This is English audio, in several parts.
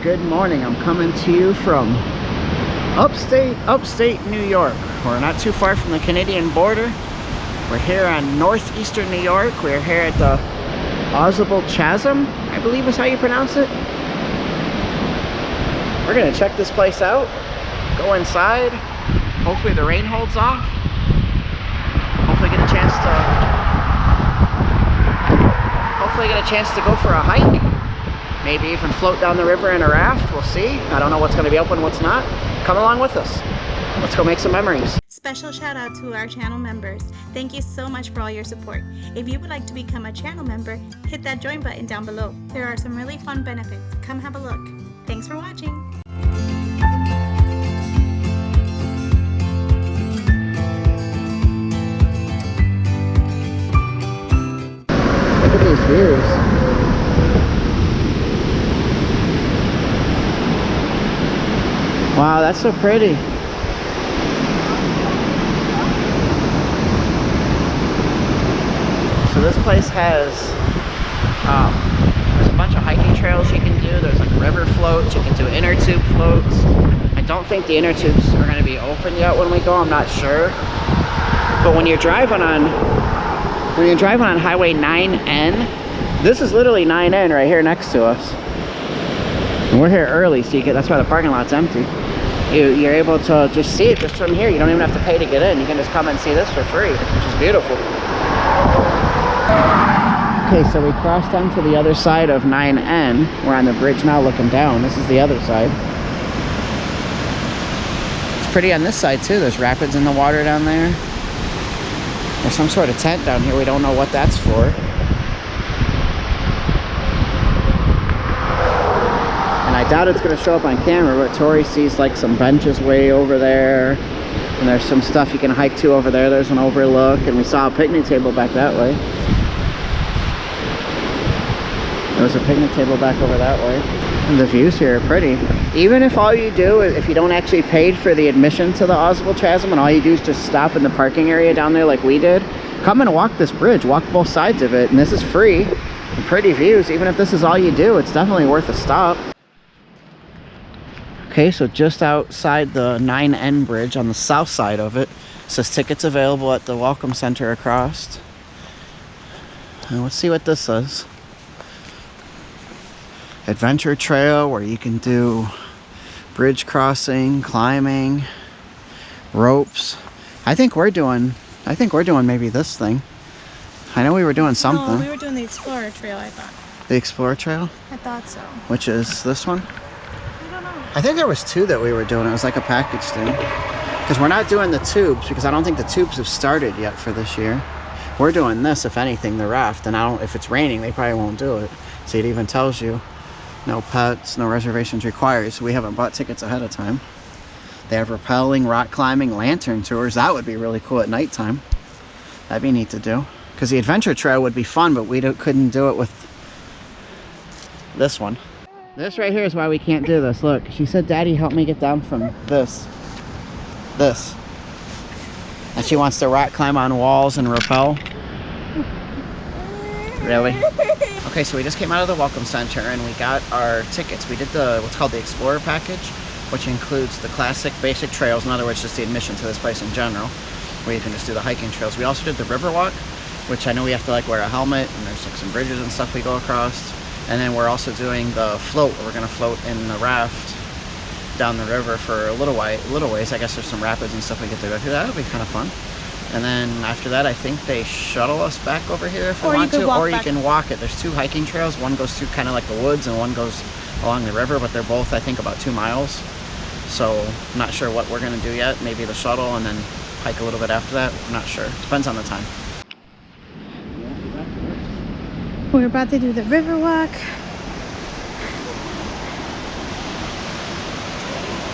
good morning. I'm coming to you from upstate New York. We're not too far from the Canadian border. We're here on northeastern New York. We're here at the Ausable Chasm, I believe is how you pronounce it. We're gonna check this place out, go inside. Hopefully the rain holds off. Hopefully get a chance to go for a hike. Maybe even float down the river in a raft. We'll see. I don't know what's going to be open, what's not. Come along with us. Let's go make some memories. Special shout out to our channel members. Thank you so much for all your support. If you would like to become a channel member, hit that join button down below. There are some really fun benefits. Come have a look. Thanks for watching. Look at these views. Wow, that's so pretty. So this place has, there's a bunch of hiking trails you can do. There's like river floats, you can do inner tube floats. I don't think the inner tubes are going to be open yet when we go, I'm not sure. But when you're driving on Highway 9N, this is literally 9N right here next to us. And we're here early, so that's why the parking lot's empty. You're able to just see it just from here. You don't even have to pay to get in. You can just come and see this for free, which is beautiful. Okay, so we crossed onto the other side of 9N. We're on the bridge now looking down. This is the other side. It's pretty on this side too. There's rapids in the water down there. There's some sort of tent down here. We don't know what that's for. And I doubt it's going to show up on camera, but Tori sees like some benches way over there. And there's some stuff you can hike to over there. There's an overlook. And we saw a picnic table back that way. There was a picnic table back over that way. And the views here are pretty. Even if all you do is, if you don't actually pay for the admission to the Ausable Chasm and all you do is just stop in the parking area down there like we did, come and walk this bridge. Walk both sides of it. And this is free. And pretty views. Even if this is all you do, it's definitely worth a stop. Okay, so just outside the 9N bridge on the south side of it, says tickets available at the Welcome Center across. And let's see what this says. Adventure trail where you can do bridge crossing, climbing, ropes. I think we're doing maybe this thing. I know we were doing something. No, we were doing the Explorer Trail, I thought. The Explorer Trail? I thought so. Which is this one? I don't know. I think there was two that we were doing. It was like a package thing. Because we're not doing the tubes, because I don't think the tubes have started yet for this year. We're doing this, if anything, the raft. And if it's raining, they probably won't do it. See, it even tells you no pets, no reservations required. So we haven't bought tickets ahead of time. They have rappelling, rock climbing, lantern tours. That would be really cool at nighttime. That'd be neat to do. Because the adventure trail would be fun, but we couldn't do it with this one. This right here is why we can't do this. Look, she said, Daddy, help me get down from this. And she wants to rock climb on walls and rappel. Really? Okay, so we just came out of the Welcome Center and we got our tickets. We did what's called the Explorer package, which includes the classic basic trails. In other words, just the admission to this place in general, where you can just do the hiking trails. We also did the river walk, which I know we have to like wear a helmet, and there's like some bridges and stuff we go across. And then we're also doing the float. We're gonna float in the raft down the river for a little ways. I guess there's some rapids and stuff we get to go through. That'll be kind of fun. And then after that, I think they shuttle us back over here if we want to, or you can walk it. There's two hiking trails. One goes through kind of like the woods, and one goes along the river. But they're both, I think, about 2 miles. So I'm not sure what we're gonna do yet. Maybe the shuttle, and then hike a little bit after that. I'm not sure. Depends on the time. We're about to do the river walk.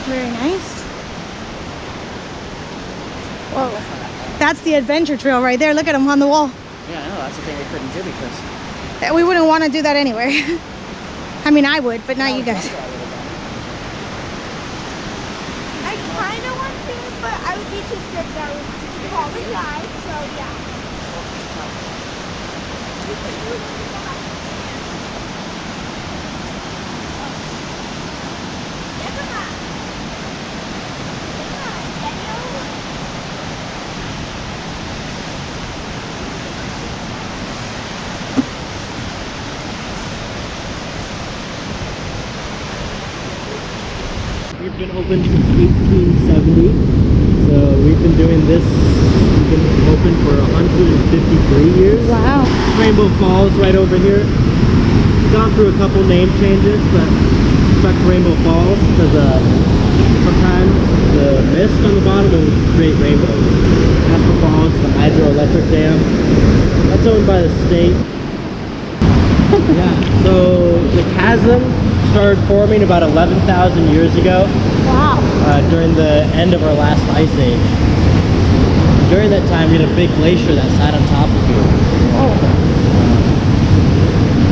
Very nice. Whoa. That's the adventure trail right there. Look at them on the wall. Yeah, I know. That's the thing we couldn't do because... We wouldn't want to do that anyway. I mean, I would, but not you guys. I kind of want to, but I would be too scared that I would probably die, so yeah. We've been open since 1870. So we've been doing this, we've been open for 153 years. Wow. Rainbow Falls right over here. Gone through a couple name changes, but stuck to Rainbow Falls because sometimes the mist on the bottom will create rainbows. Ausable Falls, the hydroelectric dam. That's owned by the state. Yeah, so the chasm started forming about 11,000 years ago. Wow. During the end of our last ice age. During that time, we had a big glacier that sat on top of here.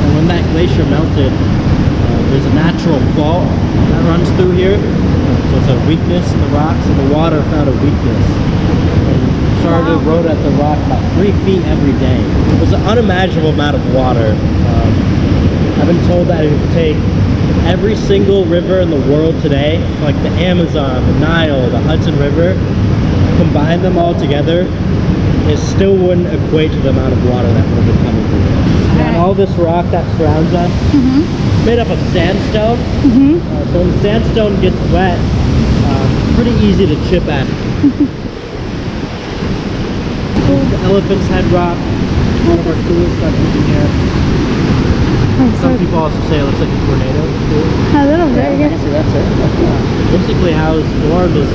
And when that glacier melted, there's a natural fault that runs through here. So it's a weakness in the rocks, and the water found a weakness. And started to erode at the rock about 3 feet every day. It was an unimaginable amount of water. I've been told that it would take every single river in the world today, like the Amazon, the Nile, the Hudson River, combine them all together, it still wouldn't equate to the amount of water that would have been coming through. And all this rock that surrounds us, it's made up of sandstone. So when the sandstone gets wet, it's pretty easy to chip at. The elephant's head rock, one of our coolest structures in here. Some people also say it looks like a tornado. A little bit, I can see that too. Basically how it's formed is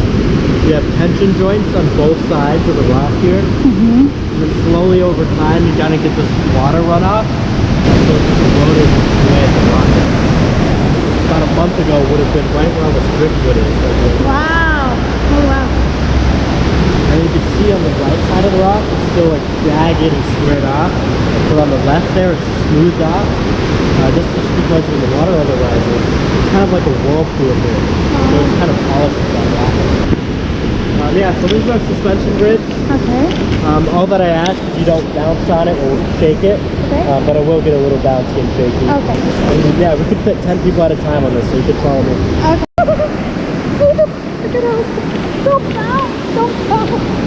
you have tension joints on both sides of the rock here. And then slowly over time you kind of get this water runoff. So it's just eroded away at the rock. About a month ago would have been right where all this driftwood is. Wow. Oh wow. And you can see on the right side of the rock it's still like jagged and squared off. But on the left there it's smoothed off. Just because when the water level rises, it's kind of like a whirlpool here. So it's kind of polishes that rock. Yeah, so this is our suspension bridge. Okay. All that I ask is you don't bounce on it or shake it. Okay. But it will get a little bouncy and shaky. Okay. And yeah, we could fit 10 people at a time on this, so you could follow me. Okay. Don't bounce. Don't bounce.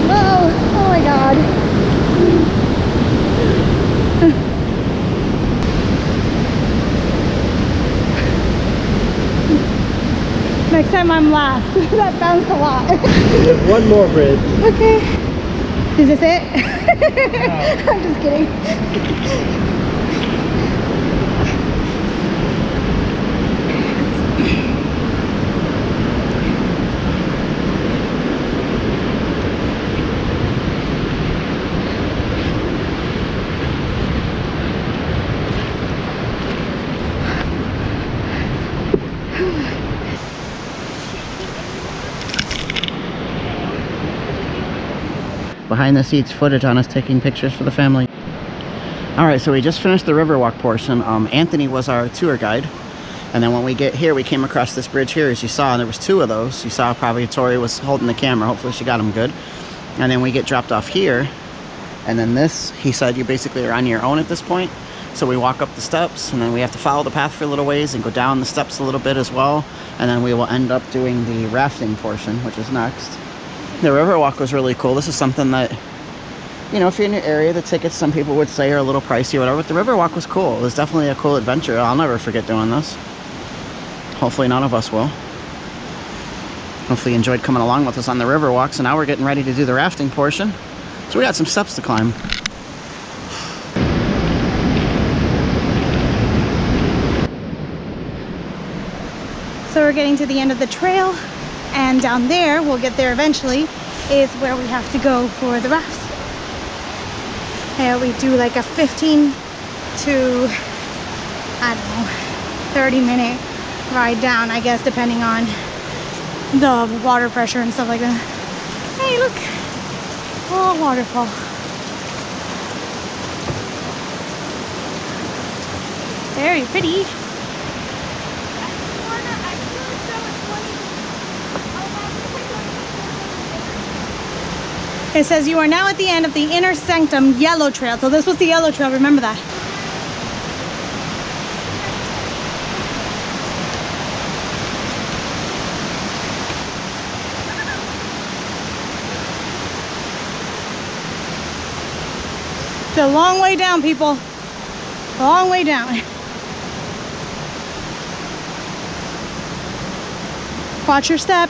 Whoa! Oh my god. Next time I'm last. That bounced a lot. There's one more bridge. Okay. Is this it? No. I'm just kidding. Behind the scenes footage on us taking pictures for the family. Alright, so we just finished the Riverwalk portion. Anthony was our tour guide. And then when we get here, we came across this bridge here, as you saw, and there was 2 of those. You saw probably Tori was holding the camera. Hopefully she got them good. And then we get dropped off here. And then this, he said, you basically are on your own at this point. So we walk up the steps, and then we have to follow the path for a little ways and go down the steps a little bit as well. And then we will end up doing the rafting portion, which is next. The Riverwalk was really cool. This is something that, you know, if you're in your area, the tickets some people would say are a little pricey or whatever, but the Riverwalk was cool. It was definitely a cool adventure. I'll never forget doing this. Hopefully none of us will. Hopefully you enjoyed coming along with us on the Riverwalk. So now we're getting ready to do the rafting portion. So we got some steps to climb. So we're getting to the end of the trail, and down there, we'll get there eventually, is where we have to go for the rafts. And we do like a 15 to, I don't know, 30-minute ride down, I guess, depending on the water pressure and stuff like that. Hey, look! Oh, waterfall. Very pretty. It says you are now at the end of the Inner Sanctum Yellow Trail. So this was the yellow trail, remember that. It's a long way down, people. Long way down. Watch your step.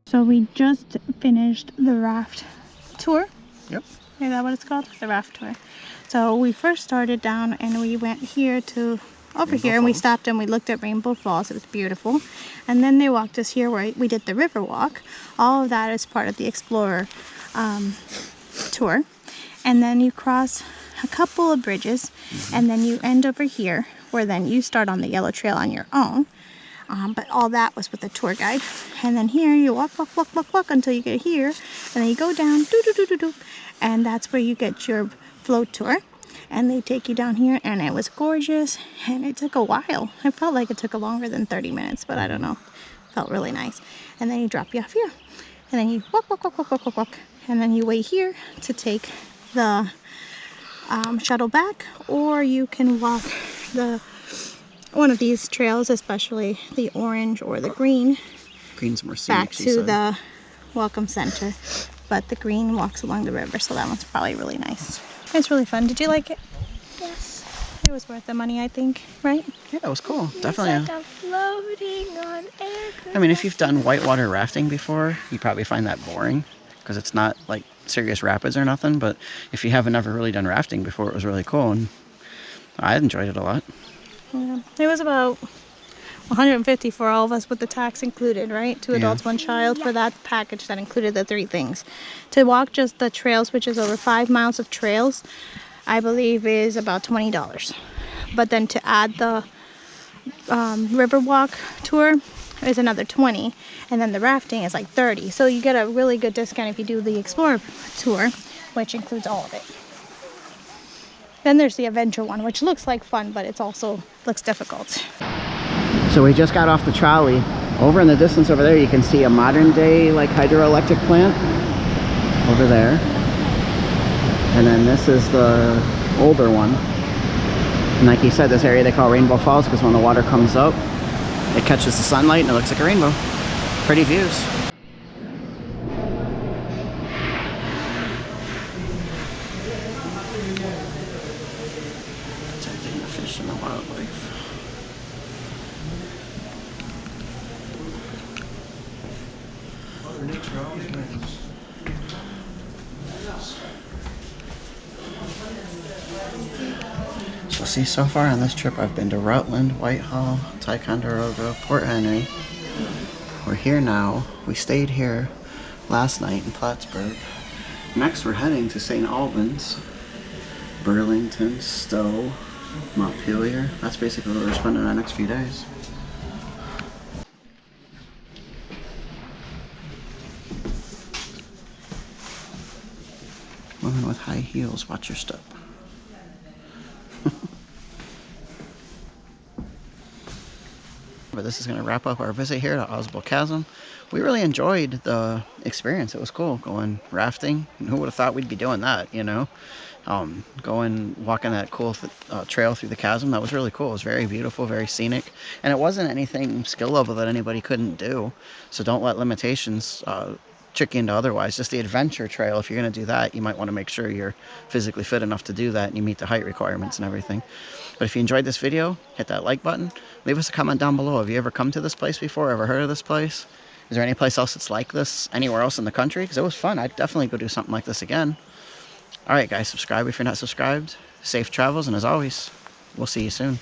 So we just finished the raft tour. Yep. Is that what it's called? The raft tour. So we first started down and we went here to over Rainbow here and we Falls. stopped and we looked at Rainbow Falls. It was beautiful. And then they walked us here where we did the river walk. All of that is part of the Explorer tour. And then you cross a couple of bridges and then you end over here where then you start on the yellow trail on your own. But all that was with the tour guide. And then here you walk until you get here. And then you go down, and that's where you get your float tour. And they take you down here, and it was gorgeous. And it took a while. I felt like it took longer than 30 minutes, but I don't know. It felt really nice. And then you drop you off here. And then you walk. And then you wait here to take the shuttle back. Or you can walk one of these trails, especially the orange or the green, Green's more scenic, back she to said. the Welcome Center. But the green walks along the river, so that one's probably really nice. It's really fun. Did you like it? Yes. It was worth the money, I think, right? Yeah, it was cool. It's Definitely. like I'm floating on air. I mean, if you've done whitewater rafting before, you probably find that boring because it's not like serious rapids or nothing. But if you haven't ever really done rafting before, it was really cool, and I enjoyed it a lot. Yeah. It was about $150 for all of us with the tax included, right? 2 adults, 1 child for that package that included the 3 things. To walk just the trails, which is over 5 miles of trails, I believe is about $20. But then to add the Riverwalk tour is another 20, and then the rafting is like 30. So you get a really good discount if you do the Explorer tour, which includes all of it. Then there's the adventure one, which looks like fun, but it's also looks difficult. So we just got off the trolley. Over in the distance over there, you can see a modern day like hydroelectric plant over there. And then this is the older one. And like he said, this area they call Rainbow Falls because when the water comes up, it catches the sunlight and it looks like a rainbow. Pretty views. Protecting the fish and the wildlife. So see, so far on this trip I've been to Rutland, Whitehall, Ticonderoga, Port Henry. We're here now. We stayed here last night in Plattsburgh. Next we're heading to St. Albans, Burlington, Stowe, Montpelier. That's basically where we're spending our next few days. Women with high heels, watch your step. But this is going to wrap up our visit here to Ausable Chasm. We really enjoyed the experience. It was cool going rafting. Who would have thought we'd be doing that, you know? Walking that cool trail through the chasm. That was really cool. It was very beautiful, very scenic. And it wasn't anything skill level that anybody couldn't do. So don't let limitations trick you into otherwise. Just the adventure trail, if you're going to do that, you might want to make sure you're physically fit enough to do that and you meet the height requirements and everything. But if you enjoyed this video, hit that like button. Leave us a comment down below. Have you ever come to this place before? Ever heard of this place? Is there any place else that's like this anywhere else in the country? Because it was fun. I'd definitely go do something like this again. All right, guys, subscribe if you're not subscribed. Safe travels, and as always, we'll see you soon.